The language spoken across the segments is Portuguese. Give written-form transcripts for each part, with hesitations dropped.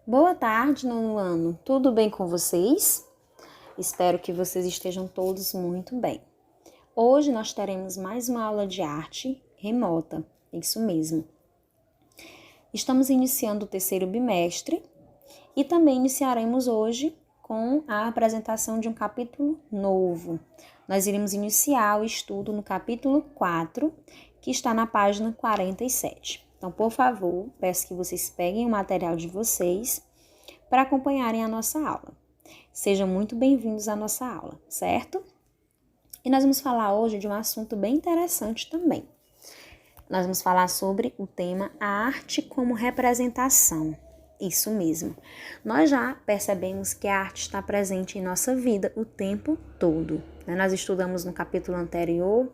Boa tarde, nono ano. Tudo bem com vocês? Espero que vocês estejam todos muito bem. Hoje nós teremos mais uma aula de arte remota, isso mesmo. Estamos iniciando o terceiro bimestre e também iniciaremos hoje com a apresentação de um capítulo novo. Nós iremos iniciar o estudo no capítulo 4, que está na página 47. Então, por favor, peço que vocês peguem o material de vocês para acompanharem a nossa aula. Sejam muito bem-vindos à nossa aula, certo? E nós vamos falar hoje de um assunto bem interessante também. Nós vamos falar sobre o tema a arte como representação. Isso mesmo. Nós já percebemos que a arte está presente em nossa vida o tempo todo. Nós estudamos no capítulo anterior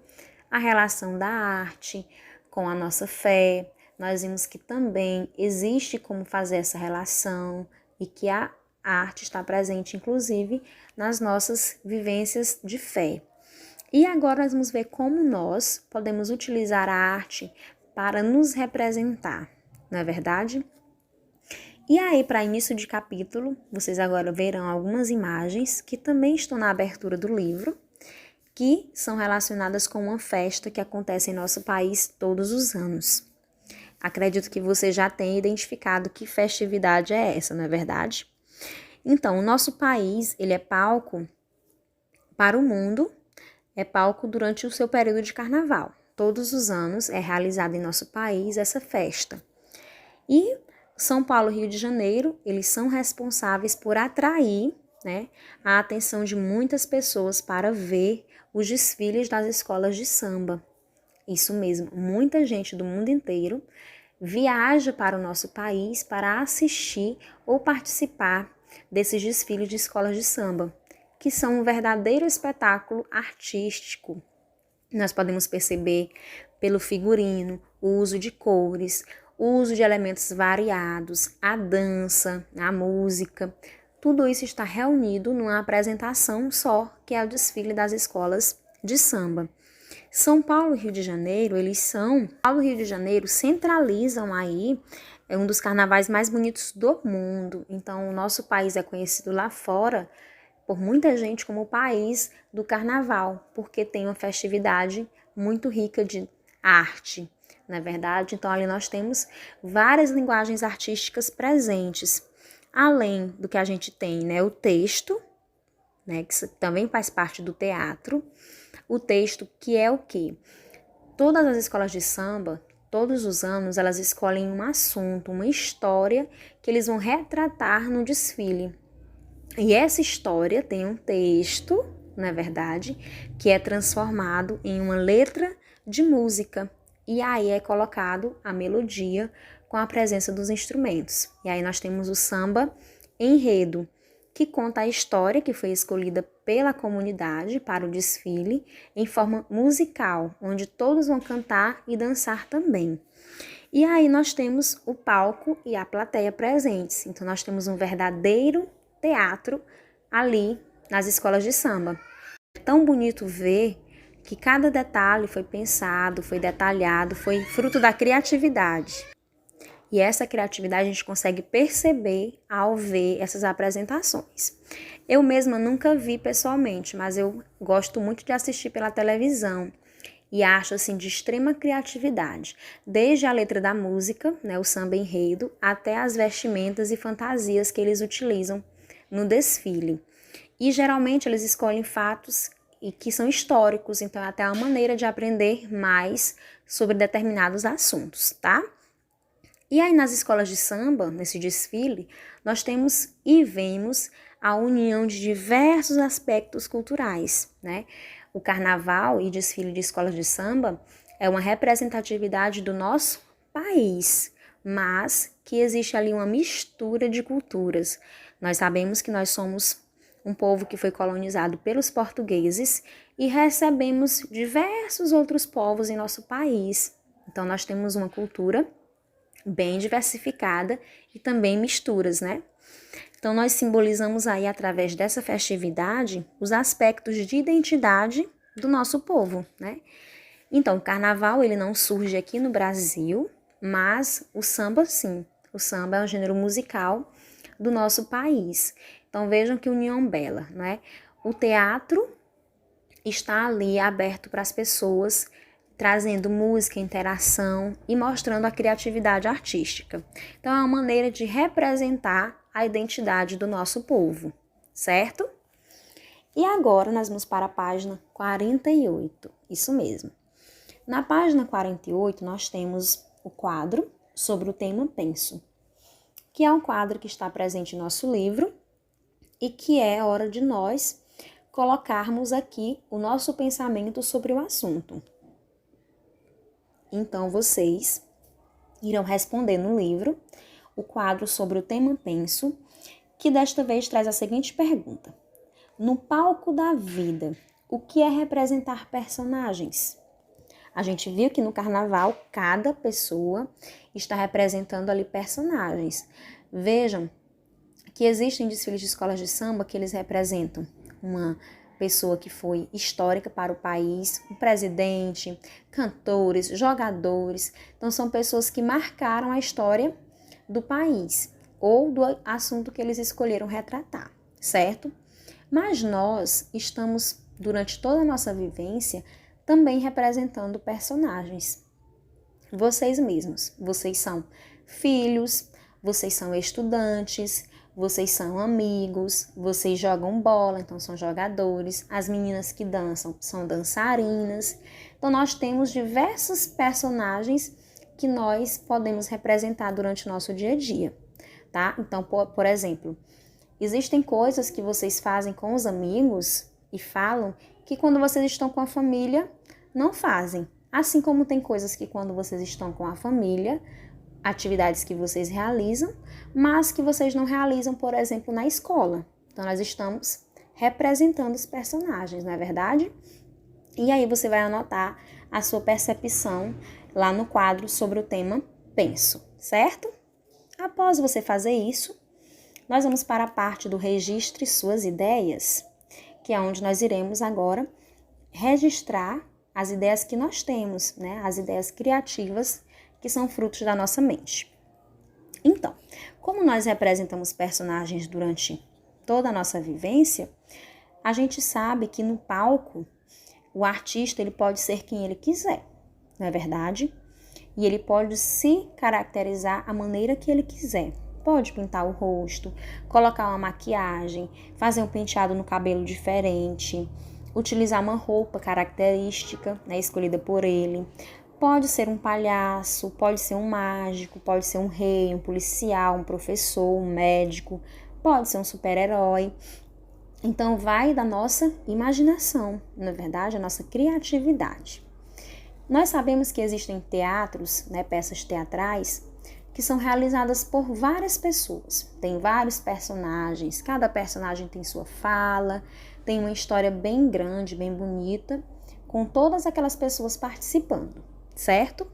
a relação da arte com a nossa fé. Nós vimos que também existe como fazer essa relação e que a arte está presente, inclusive, nas nossas vivências de fé. E agora nós vamos ver como nós podemos utilizar a arte para nos representar, não é verdade? E aí, para início de capítulo, vocês agora verão algumas imagens que também estão na abertura do livro, que são relacionadas com uma festa que acontece em nosso país todos os anos. Acredito que você já tenha identificado que festividade é essa, não é verdade? Então, o nosso país, ele é palco para o mundo, é palco durante o seu período de carnaval. Todos os anos é realizada em nosso país essa festa. E São Paulo e Rio de Janeiro, eles são responsáveis por atrair, a atenção de muitas pessoas para ver os desfiles das escolas de samba. Isso mesmo, muita gente do mundo inteiro viaja para o nosso país para assistir ou participar desses desfiles de escolas de samba, que são um verdadeiro espetáculo artístico. Nós podemos perceber pelo figurino, o uso de cores, o uso de elementos variados, a dança, a música. Tudo isso está reunido numa apresentação só, que é o desfile das escolas de samba. São Paulo e Rio de Janeiro, Paulo e Rio de Janeiro centralizam aí um dos carnavais mais bonitos do mundo. Então, o nosso país é conhecido lá fora por muita gente como o país do carnaval, porque tem uma festividade muito rica de arte, não é verdade? Então, ali nós temos várias linguagens artísticas presentes. Além do que a gente tem, o texto, que também faz parte do teatro. O texto, que é o quê? Todas as escolas de samba, todos os anos, elas escolhem um assunto, uma história que eles vão retratar no desfile. E essa história tem um texto, não é verdade, que é transformado em uma letra de música. E aí é colocado a melodia com a presença dos instrumentos. E aí nós temos o samba enredo, que conta a história que foi escolhida pela comunidade para o desfile em forma musical, onde todos vão cantar e dançar também. E aí nós temos o palco e a plateia presentes. Então nós temos um verdadeiro teatro ali nas escolas de samba. É tão bonito ver que cada detalhe foi pensado, foi detalhado, foi fruto da criatividade. E essa criatividade a gente consegue perceber ao ver essas apresentações. Eu mesma nunca vi pessoalmente, mas eu gosto muito de assistir pela televisão e acho assim de extrema criatividade, desde a letra da música, o samba enredo, até as vestimentas e fantasias que eles utilizam no desfile. E geralmente eles escolhem fatos que são históricos, então é até uma maneira de aprender mais sobre determinados assuntos, tá? E aí nas escolas de samba, nesse desfile, nós temos e vemos a união de diversos aspectos culturais, O carnaval e desfile de escolas de samba é uma representatividade do nosso país, mas que existe ali uma mistura de culturas. Nós sabemos que nós somos um povo que foi colonizado pelos portugueses e recebemos diversos outros povos em nosso país. Então nós temos uma cultura bem diversificada e também misturas, Então, nós simbolizamos aí, através dessa festividade, os aspectos de identidade do nosso povo, Então, o carnaval, ele não surge aqui no Brasil, mas o samba, sim. O samba é um gênero musical do nosso país. Então vejam que união bela, né? O teatro está ali aberto para as pessoas, trazendo música, interação e mostrando a criatividade artística. Então é uma maneira de representar a identidade do nosso povo, certo? E agora nós vamos para a página 48, isso mesmo. Na página 48 nós temos o quadro sobre o tema Penso, que é um quadro que está presente em nosso livro e que é hora de nós colocarmos aqui o nosso pensamento sobre o assunto. Então, vocês irão responder no livro o quadro sobre o tema Penso, que desta vez traz a seguinte pergunta: no palco da vida, o que é representar personagens? A gente viu que no carnaval, cada pessoa está representando ali personagens. Vejam que existem desfiles de escolas de samba que eles representam uma pessoa que foi histórica para o país, um presidente, cantores, jogadores. Então, são pessoas que marcaram a história do país ou do assunto que eles escolheram retratar, certo? Mas nós estamos, durante toda a nossa vivência, também representando personagens. Vocês mesmos, vocês são filhos, vocês são estudantes, vocês são amigos, vocês jogam bola, então são jogadores. As meninas que dançam são dançarinas. Então, nós temos diversos personagens que nós podemos representar durante o nosso dia a dia, tá? Então, por exemplo, existem coisas que vocês fazem com os amigos e falam que quando vocês estão com a família, não fazem. Assim como tem coisas que quando vocês estão com a família, atividades que vocês realizam, mas que vocês não realizam, por exemplo, na escola. Então, nós estamos representando os personagens, não é verdade? E aí você vai anotar a sua percepção lá no quadro sobre o tema Penso, certo? Após você fazer isso, nós vamos para a parte do Registre Suas Ideias, que é onde nós iremos agora registrar as ideias que nós temos, né? As ideias criativas que são frutos da nossa mente. Então, como nós representamos personagens durante toda a nossa vivência, a gente sabe que no palco o artista ele pode ser quem ele quiser, não é verdade? E ele pode se caracterizar a maneira que ele quiser. Pode pintar o rosto, colocar uma maquiagem, fazer um penteado no cabelo diferente, utilizar uma roupa característica, né, escolhida por ele. Pode ser um palhaço, pode ser um mágico, pode ser um rei, um policial, um professor, um médico, pode ser um super-herói. Então, vai da nossa imaginação, na verdade, a nossa criatividade. Nós sabemos que existem teatros, né, peças teatrais, que são realizadas por várias pessoas. Tem vários personagens, cada personagem tem sua fala, tem uma história bem grande, bem bonita, com todas aquelas pessoas participando, certo?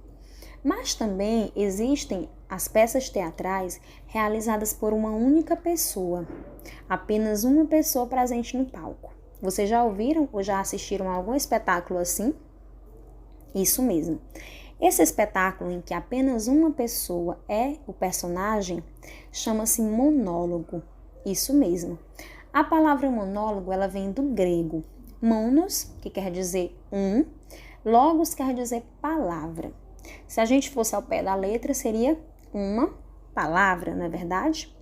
Mas também existem as peças teatrais realizadas por uma única pessoa, apenas uma pessoa presente no palco. Vocês já ouviram ou já assistiram a algum espetáculo assim? Isso mesmo. Esse espetáculo em que apenas uma pessoa é o personagem chama-se monólogo. Isso mesmo. A palavra monólogo ela vem do grego monos, que quer dizer um, logos quer dizer palavra. Se a gente fosse ao pé da letra, seria uma palavra, não é verdade?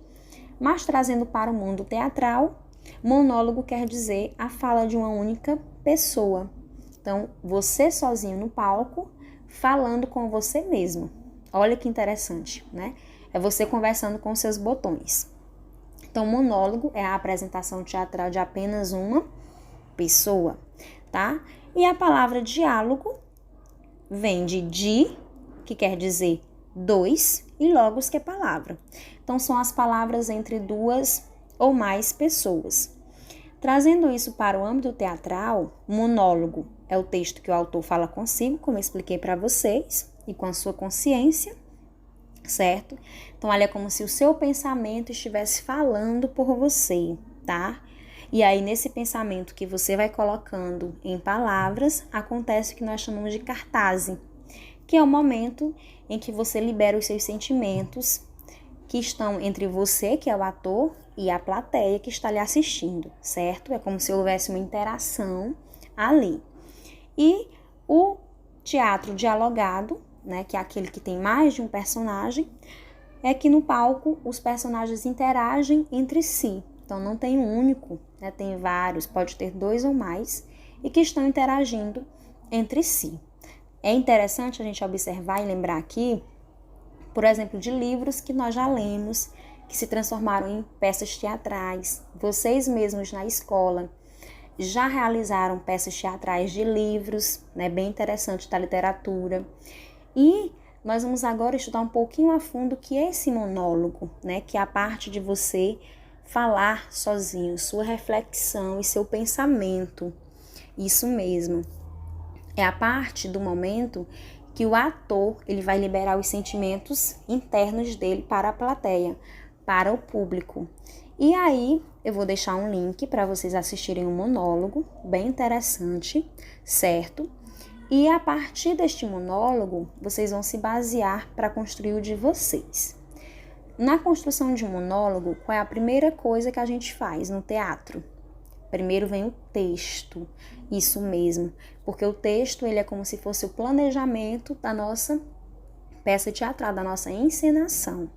Mas trazendo para o mundo teatral, monólogo quer dizer a fala de uma única pessoa. Então, você sozinho no palco, falando com você mesmo. Olha que interessante, né? É você conversando com seus botões. Então, monólogo é a apresentação teatral de apenas uma pessoa, tá? E a palavra diálogo vem de di, que quer dizer dois, e logos, que é palavra. Então, são as palavras entre duas ou mais pessoas. Trazendo isso para o âmbito teatral, monólogo é o texto que o autor fala consigo, como eu expliquei para vocês, e com a sua consciência, certo? Então, olha, é como se o seu pensamento estivesse falando por você, tá? E aí, nesse pensamento que você vai colocando em palavras, acontece o que nós chamamos de cartase, que é o momento em que você libera os seus sentimentos que estão entre você, que é o ator, e a plateia que está lhe assistindo, certo? É como se houvesse uma interação ali. E o teatro dialogado, né, que é aquele que tem mais de um personagem, é que no palco os personagens interagem entre si. Então não tem um único, né, tem vários, pode ter 2 ou mais, e que estão interagindo entre si. É interessante a gente observar e lembrar aqui, por exemplo, de livros que nós já lemos, que se transformaram em peças teatrais. Vocês mesmos na escola já realizaram peças teatrais de livros, né, bem interessante da literatura. E nós vamos agora estudar um pouquinho a fundo o que é esse monólogo, né, que é a parte de você falar sozinho, sua reflexão e seu pensamento. Isso mesmo. É a parte do momento que o ator ele vai liberar os sentimentos internos dele para a plateia, para o público. E aí eu vou deixar um link para vocês assistirem um monólogo bem interessante, certo? E a partir deste monólogo, vocês vão se basear para construir o de vocês. Na construção de um monólogo, qual é a primeira coisa que a gente faz no teatro? Primeiro vem o texto, isso mesmo, porque o texto ele é como se fosse o planejamento da nossa peça teatral, da nossa encenação.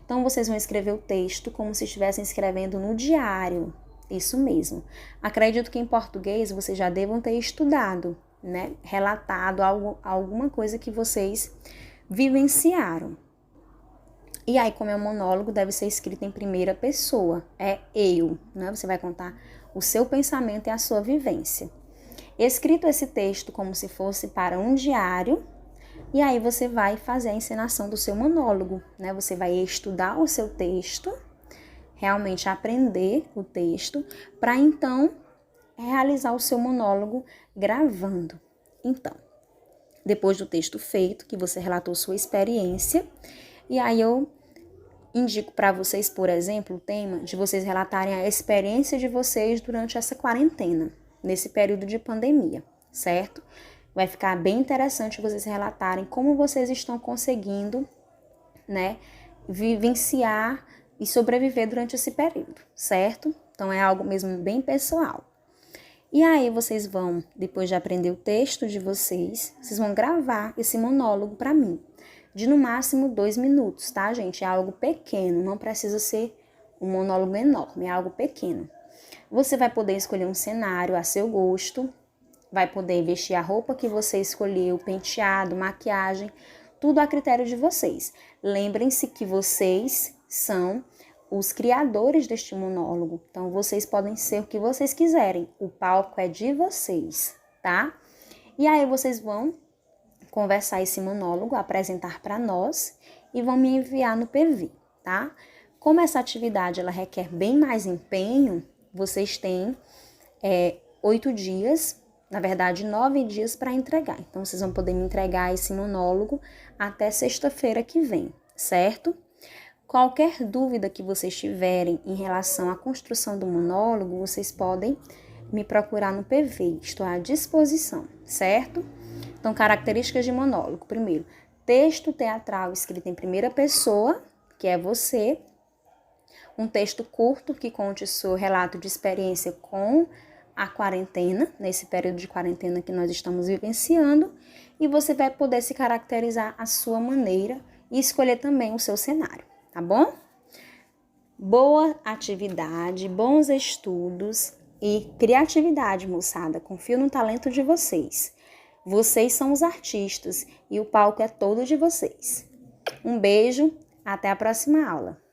Então, vocês vão escrever o texto como se estivessem escrevendo no diário, isso mesmo. Acredito que em português vocês já devam ter estudado, né? Relatado alguma coisa que vocês vivenciaram. E aí, como é um monólogo, deve ser escrito em primeira pessoa, é eu, né? Você vai contar o seu pensamento e a sua vivência. Escrito esse texto como se fosse para um diário, e aí você vai fazer a encenação do seu monólogo, né? Você vai estudar o seu texto, realmente aprender o texto, para então realizar o seu monólogo gravando. Então, depois do texto feito, que você relatou sua experiência, e aí eu indico para vocês, por exemplo, o tema de vocês relatarem a experiência de vocês durante essa quarentena, nesse período de pandemia, certo? Vai ficar bem interessante vocês relatarem como vocês estão conseguindo, né, vivenciar e sobreviver durante esse período, certo? Então é algo mesmo bem pessoal. E aí vocês vão, depois de aprender o texto de vocês vão gravar esse monólogo para mim, de no máximo 2 minutos, tá, gente? É algo pequeno, não precisa ser um monólogo enorme, é algo pequeno. Você vai poder escolher um cenário a seu gosto, vai poder vestir a roupa que você escolheu, penteado, maquiagem, tudo a critério de vocês. Lembrem-se que vocês são os criadores deste monólogo, então vocês podem ser o que vocês quiserem, o palco é de vocês, tá? E aí vocês vão conversar esse monólogo, apresentar para nós e vão me enviar no PV, tá? Como essa atividade ela requer bem mais empenho, vocês têm 8 dias, na verdade 9 dias para entregar. Então vocês vão poder me entregar esse monólogo até sexta-feira que vem, certo? Qualquer dúvida que vocês tiverem em relação à construção do monólogo, vocês podem me procurar no PV, estou à disposição, certo? Então, características de monólogo. Primeiro, texto teatral escrito em primeira pessoa, que é você. Um texto curto que conte seu relato de experiência com a quarentena, nesse período de quarentena que nós estamos vivenciando. E você vai poder se caracterizar à sua maneira e escolher também o seu cenário, tá bom? Boa atividade, bons estudos e criatividade, moçada. Confio no talento de vocês. Vocês são os artistas e o palco é todo de vocês. Um beijo, até a próxima aula.